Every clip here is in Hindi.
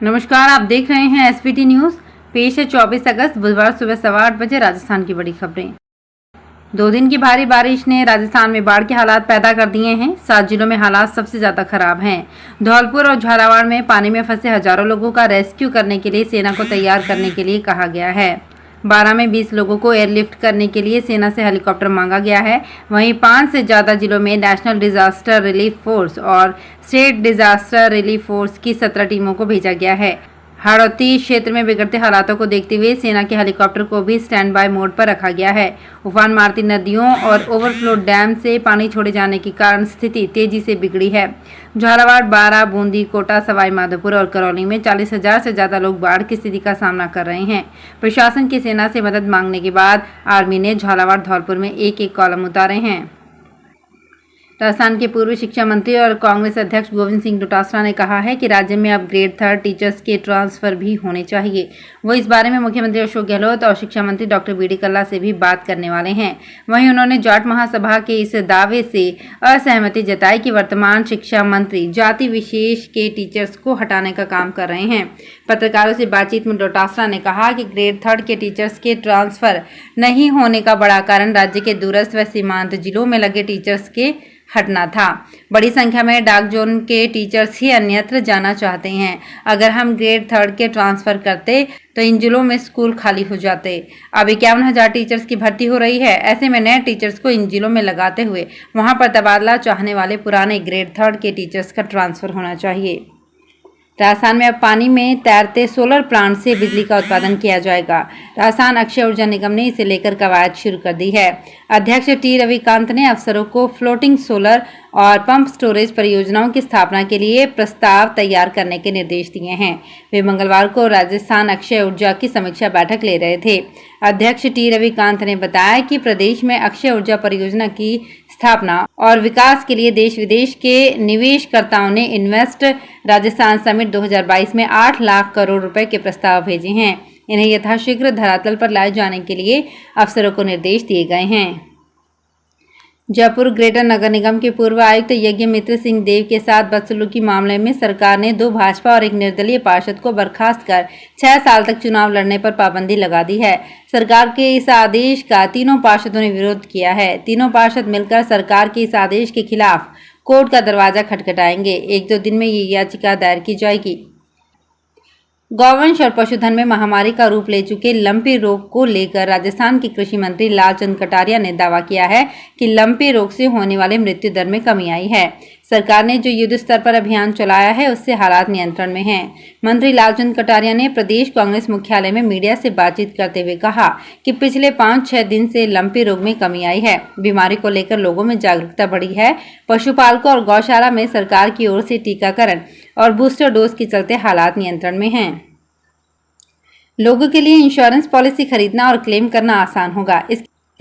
नमस्कार, आप देख रहे हैं एसपीटी न्यूज। पेश है 24 अगस्त बुधवार सुबह 8:15 राजस्थान की बड़ी खबरें। 2 दिन की भारी बारिश ने राजस्थान में बाढ़ के हालात पैदा कर दिए हैं। 7 जिलों में हालात सबसे ज्यादा खराब हैं। धौलपुर और झालावाड़ में पानी में फंसे हजारों लोगों का रेस्क्यू करने के लिए सेना को तैयार करने के लिए कहा गया है। 12 में 20 लोगों को एयरलिफ्ट करने के लिए सेना से हेलीकॉप्टर मांगा गया है। वहीं 5 से ज्यादा जिलों में नेशनल डिजास्टर रिलीफ फोर्स और स्टेट डिजास्टर रिलीफ फोर्स की 17 टीमों को भेजा गया है। हाड़ौती क्षेत्र में बिगड़ते हालातों को देखते हुए सेना के हेलीकॉप्टर को भी स्टैंड बाय मोड पर रखा गया है। उफान मारती नदियों और ओवरफ्लो डैम से पानी छोड़े जाने के कारण स्थिति तेजी से बिगड़ी है। झालावाड़, बारां, बूंदी, कोटा, सवाई माधोपुर और करौली में 40,000 से ज्यादा लोग बाढ़ की स्थिति का सामना कर रहे हैं। प्रशासन की सेना से मदद मांगने के बाद आर्मी ने झालावाड़, धौलपुर में एक कॉलम उतारे हैं। राजस्थान के पूर्व शिक्षा मंत्री और कांग्रेस अध्यक्ष गोविंद सिंह डोटासरा ने कहा है कि राज्य में अब ग्रेड 3 टीचर्स के ट्रांसफर भी होने चाहिए। वो इस बारे में मुख्यमंत्री अशोक गहलोत और शिक्षा मंत्री डॉक्टर बी डी कल्ला से भी बात करने वाले हैं। वहीं उन्होंने जाट महासभा के इस दावे से असहमति जताई कि वर्तमान शिक्षा मंत्री जाति विशेष के टीचर्स को हटाने का काम कर रहे हैं। पत्रकारों से बातचीत में डोटासरा ने कहा कि ग्रेड 3 के टीचर्स के ट्रांसफर नहीं होने का बड़ा कारण राज्य के दूरस्थ व सीमांत जिलों में लगे टीचर्स के हटना था। बड़ी संख्या में डाक जोन के टीचर्स ही अन्यत्र जाना चाहते हैं। अगर हम ग्रेड 3 के ट्रांसफर करते तो इन जिलों में स्कूल खाली हो जाते। अब 51,000 टीचर्स की भर्ती हो रही है। ऐसे में नए टीचर्स को इन जिलों में लगाते हुए वहां पर तबादला चाहने वाले पुराने ग्रेड 3 के टीचर्स का ट्रांसफर होना चाहिए। राजस्थान में अब पानी में तैरते सोलर प्लांट से बिजली का उत्पादन किया जाएगा। राजस्थान अक्षय ऊर्जा निगम ने इसे लेकर कवायद शुरू कर दी है। अध्यक्ष टी रविकांत ने अफसरों को फ्लोटिंग सोलर और पंप स्टोरेज परियोजनाओं की स्थापना के लिए प्रस्ताव तैयार करने के निर्देश दिए हैं। वे मंगलवार को राजस्थान अक्षय ऊर्जा की समीक्षा बैठक ले रहे थे। अध्यक्ष टी रविकांत ने बताया कि प्रदेश में अक्षय ऊर्जा परियोजना की स्थापना और विकास के लिए देश विदेश के निवेशकर्ताओं ने इन्वेस्ट राजस्थान समिट 2022 में 8 लाख करोड़ रुपए के प्रस्ताव भेजे हैं। इन्हें यथाशीघ्र धरातल पर लाए जाने के लिए अफसरों को निर्देश दिए गए हैं। जयपुर ग्रेटर नगर निगम के पूर्व आयुक्त यज्ञमित्र सिंह देव के साथ बदसलूकी मामले में सरकार ने 2 भाजपा और 1 निर्दलीय पार्षद को बर्खास्त कर 6 साल तक चुनाव लड़ने पर पाबंदी लगा दी है। सरकार के इस आदेश का तीनों पार्षदों ने विरोध किया है। तीनों पार्षद मिलकर सरकार के इस आदेश के खिलाफ कोर्ट का दरवाजा खटखटाएंगे। 1-2 दिन में ये याचिका दायर की जाएगी। गौवंश और पशुधन में महामारी का रूप ले चुके लंपी रोग को लेकर राजस्थान के कृषि मंत्री लालचंद कटारिया ने दावा किया है कि लंपी रोग से होने वाले मृत्यु दर में कमी आई है। सरकार ने जो युद्ध स्तर पर अभियान चलाया है उससे हालात नियंत्रण में हैं। मंत्री लालचंद कटारिया ने प्रदेश कांग्रेस मुख्यालय में मीडिया से बातचीत करते हुए कहा कि पिछले 5-6 दिन से लंपी रोग में कमी आई है। बीमारी को लेकर लोगों में जागरूकता बढ़ी है। पशुपालकों और गौशाला में सरकार की ओर से टीकाकरण और बूस्टर डोज के चलते हालात नियंत्रण में हैं। लोगों के लिए इंश्योरेंस पॉलिसी खरीदना और क्लेम करना आसान होगा।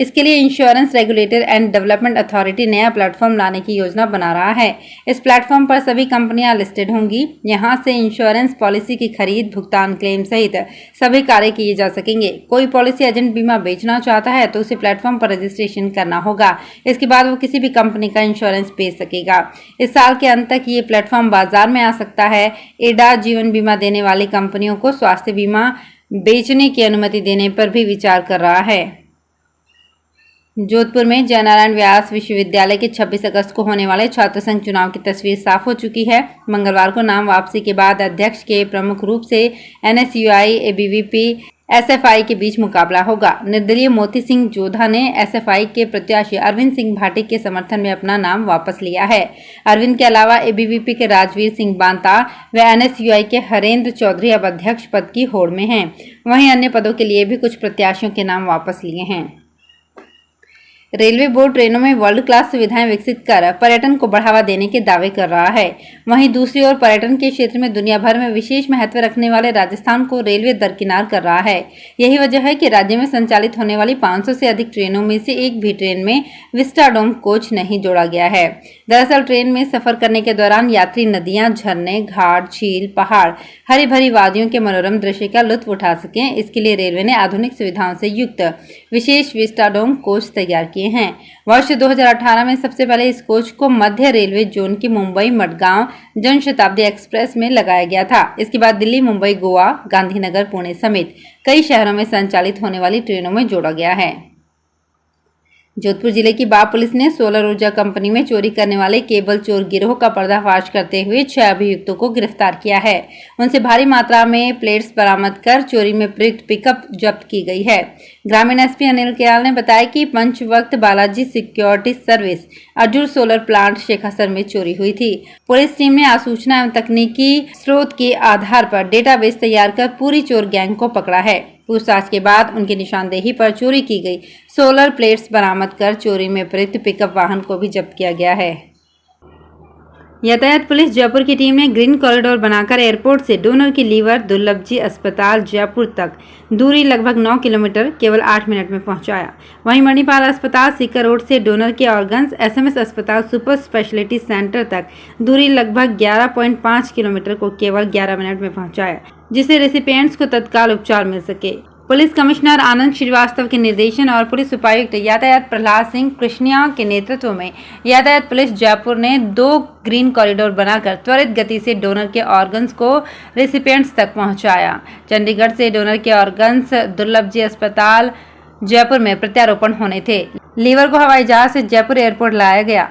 इसके लिए insurance regulator and development authority नया प्लेटफॉर्म लाने की योजना बना रहा है। इस प्लेटफॉर्म पर सभी कंपनियां लिस्टेड होंगी। यहां से इंश्योरेंस पॉलिसी की खरीद, भुगतान, क्लेम सहित सभी कार्य किए जा सकेंगे। कोई पॉलिसी एजेंट बीमा बेचना चाहता है तो उसे प्लेटफॉर्म पर रजिस्ट्रेशन करना होगा। इसके बाद वो किसी भी कंपनी का इंश्योरेंस बेच सकेगा। इस साल के अंत तक ये प्लेटफॉर्म बाजार में आ सकता है। एडा जीवन बीमा देने वाली कंपनियों को स्वास्थ्य बीमा बेचने की अनुमति देने पर भी विचार कर रहा है। जोधपुर में जयनारायण व्यास विश्वविद्यालय के 26 अगस्त को होने वाले छात्र संघ चुनाव की तस्वीर साफ हो चुकी है। मंगलवार को नाम वापसी के बाद अध्यक्ष के प्रमुख रूप से NSUI, ABVP, SFI के बीच मुकाबला होगा। निर्दलीय मोती सिंह जोधा ने SFI के प्रत्याशी अरविंद सिंह भाटी के समर्थन में अपना नाम वापस लिया है। अरविंद के अलावा ABVP के राजवीर सिंह बांता व NSUI के हरेंद्र चौधरी अब अध्यक्ष पद की होड़ में हैं। वहीं अन्य पदों के लिए भी कुछ प्रत्याशियों के नाम वापस लिए हैं। रेलवे बोर्ड ट्रेनों में वर्ल्ड क्लास सुविधाएं विकसित कर पर्यटन को बढ़ावा देने के दावे कर रहा है। वहीं दूसरी ओर पर्यटन के क्षेत्र में दुनिया भर में विशेष महत्व रखने वाले राजस्थान को रेलवे दरकिनार कर रहा है। यही वजह है कि राज्य में संचालित होने वाली 500 से अधिक ट्रेनों में से एक भी ट्रेन में विस्टाडोम कोच नहीं जोड़ा गया है। दरअसल ट्रेन में सफर करने के दौरान यात्री नदियां, झरने, घाट, झील, पहाड़, हरी भरी वादियों के मनोरम दृश्य का लुत्फ उठा सकें, इसके लिए रेलवे ने आधुनिक सुविधाओं से युक्त विशेष विस्टाडोम कोच तैयार किया किए हैं। वर्ष 2018 में सबसे पहले इस कोच को मध्य रेलवे जोन की मुंबई मडगांव जनशताब्दी एक्सप्रेस में लगाया गया था। इसके बाद दिल्ली, मुंबई, गोवा, गांधीनगर, पुणे समेत कई शहरों में संचालित होने वाली ट्रेनों में जोड़ा गया है। जोधपुर जिले की बाप पुलिस ने सोलर ऊर्जा कंपनी में चोरी करने वाले केबल चोर गिरोह का पर्दाफाश करते हुए 6 अभियुक्तों को गिरफ्तार किया है। उनसे भारी मात्रा में प्लेट्स बरामद कर चोरी में प्रयुक्त पिकअप जब्त की गई है। ग्रामीण एसपी अनिल केयाल ने बताया कि Panchvakt Balaji security service Azure solar plant Shekhasar में चोरी हुई थी। पुलिस टीम ने आसूचना एवं तकनीकी स्रोत के आधार पर डेटाबेस तैयार कर पूरी चोर गैंग को पकड़ा है। पूछताछ के बाद उनकी निशानदेही पर चोरी की गई सोलर प्लेट्स बरामद कर चोरी में प्रयुक्त पिकअप वाहन को भी जब्त किया गया है। यातायात पुलिस जयपुर की टीम ने ग्रीन कॉरिडोर बनाकर एयरपोर्ट से डोनर की लीवर दुर्लभजी अस्पताल जयपुर तक दूरी लगभग 9 किलोमीटर केवल 8 मिनट में पहुंचाया। वहीं मणिपाल अस्पताल सीकर रोड से डोनर के ऑर्गन्स एसएमएस अस्पताल सुपर स्पेशलिटी सेंटर तक दूरी लगभग 11.5 किलोमीटर को केवल 11 मिनट में पहुंचाया, जिससे रेसिपिएंट्स को तत्काल उपचार मिल सके। पुलिस कमिश्नर आनंद श्रीवास्तव के निर्देशन और पुलिस उपायुक्त यातायात प्रहलाद सिंह कृष्णिया के नेतृत्व में यातायात पुलिस जयपुर ने 2 ग्रीन कॉरिडोर बनाकर त्वरित गति से डोनर के ऑर्गन्स को रेसिपिएंट्स तक पहुंचाया। चंडीगढ़ से डोनर के ऑर्गन्स दुर्लभजी अस्पताल जयपुर में प्रत्यारोपण होने थे। लीवर को हवाई जहाज से जयपुर एयरपोर्ट लाया गया।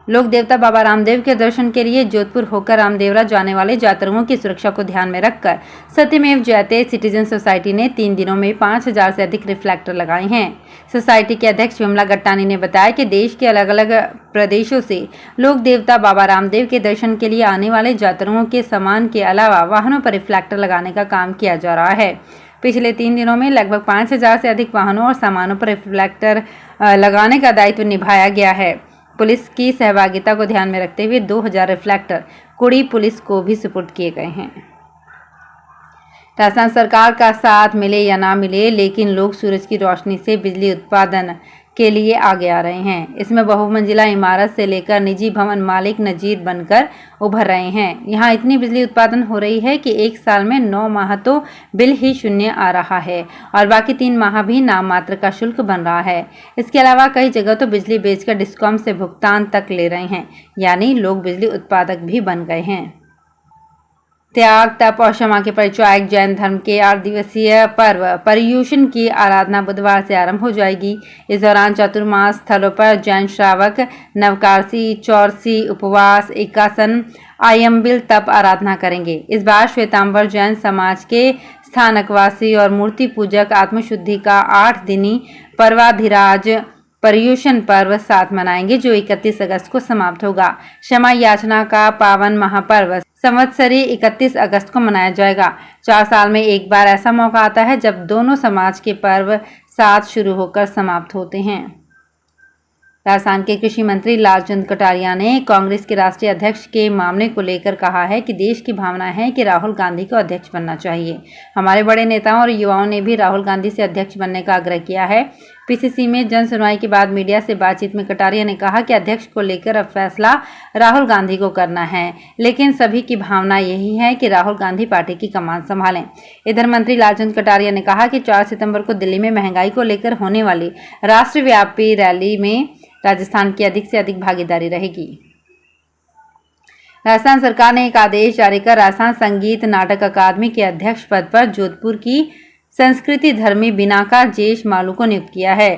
लोक देवता बाबा रामदेव के दर्शन के लिए जोधपुर होकर रामदेवरा जाने वाले यात्रियों की सुरक्षा को ध्यान में रखकर सत्यमेव जयते सिटीजन सोसाइटी ने 3 दिनों में 5000 से अधिक रिफ्लेक्टर लगाए हैं। सोसाइटी के अध्यक्ष विमला गट्टानी ने बताया कि देश के अलग अलग प्रदेशों से लोक देवता बाबा रामदेव के दर्शन के लिए आने वाले यात्रियों के सामान के अलावा वाहनों पर रिफ्लेक्टर लगाने का काम किया जा रहा है। पिछले 3 दिनों में लगभग 5000 से अधिक वाहनों और सामानों पर रिफ्लेक्टर लगाने का दायित्व निभाया गया है। पुलिस की सहभागिता को ध्यान में रखते हुए 2000 रिफ्लेक्टर कुड़ी पुलिस को भी सुपुर्द किए गए हैं। राजस्थान सरकार का साथ मिले या ना मिले, लेकिन लोग सूरज की रोशनी से बिजली उत्पादन के लिए आगे आ रहे हैं। इसमें बहुमंजिला इमारत से लेकर निजी भवन मालिक नजीर बनकर उभर रहे हैं। यहाँ इतनी बिजली उत्पादन हो रही है कि एक साल में 9 माह तो बिल ही शून्य आ रहा है और बाकी 3 माह भी नाम मात्र का शुल्क बन रहा है। इसके अलावा कई जगह तो बिजली बेचकर डिस्कॉम से भुगतान तक ले रहे हैं, यानी लोग बिजली उत्पादक भी बन गए हैं। त्याग, तप और क्षमा के परिचायक जैन धर्म के 8 दिवसीय पर्व पर्युषण की आराधना बुधवार से आरंभ हो जाएगी। इस दौरान चतुर्मास स्थलों पर जैन श्रावक नवकारसी, चौरसी, उपवास, एकासन, आयम्बिल तप आराधना करेंगे। इस बार श्वेतांबर जैन समाज के स्थानकवासी और मूर्ति पूजक आत्मशुद्धि का 8 दिनी पर्वाधिराज पर्युषण पर्व साथ मनाएंगे, जो 31 अगस्त को समाप्त होगा। क्षमा याचना का पावन महापर्व संवत्सरी 31 अगस्त को मनाया जाएगा। 4 साल में एक बार ऐसा मौका आता है जब दोनों समाज के पर्व साथ शुरू होकर समाप्त होते हैं। राजस्थान के कृषि मंत्री लालचंद कटारिया ने कांग्रेस के राष्ट्रीय अध्यक्ष के मामले को लेकर कहा है कि देश की भावना है कि राहुल गांधी को अध्यक्ष बनना चाहिए। हमारे बड़े नेताओं और युवाओं ने भी राहुल गांधी से अध्यक्ष बनने का आग्रह किया है। पीसीसी में जन सुनवाई के बाद मीडिया से बातचीत में कटारिया ने कहा कि अध्यक्ष को लेकर अब फैसला राहुल गांधी को करना है, लेकिन सभी की भावना यही है कि राहुल गांधी पार्टी की कमान संभालें। इधर मंत्री लालचंद कटारिया ने कहा कि 4 सितंबर को दिल्ली में महंगाई को लेकर होने वाली राष्ट्रव्यापी रैली में राजस्थान की अधिक से अधिक भागीदारी रहेगी। राजस्थान सरकार ने एक आदेश जारी कर राजस्थान संगीत नाटक अकादमी के अध्यक्ष पद पर जोधपुर की संस्कृति धर्मी बिनाका जेश मालू को नियुक्त किया है।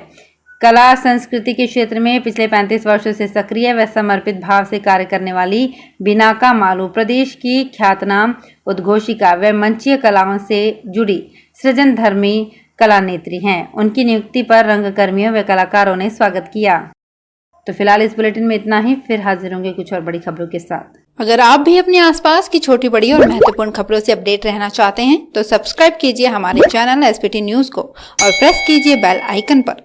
कला संस्कृति के क्षेत्र में पिछले 35 वर्षों से सक्रिय व समर्पित भाव से कार्य करने वाली बिनाका मालू प्रदेश की ख्यातनाम उद्घोषिका व मंचीय कलाओं से जुड़ी सृजन धर्मी कला नेत्री हैं। उनकी नियुक्ति पर रंगकर्मियों व कलाकारों ने स्वागत किया। तो फिलहाल इस बुलेटिन में इतना ही, फिर हाजिर होंगे कुछ और बड़ी खबरों के साथ। अगर आप भी अपने आसपास की छोटी बड़ी और महत्वपूर्ण खबरों से अपडेट रहना चाहते हैं तो सब्सक्राइब कीजिए हमारे चैनल एसपीटी न्यूज को और प्रेस कीजिए बेल आइकन पर।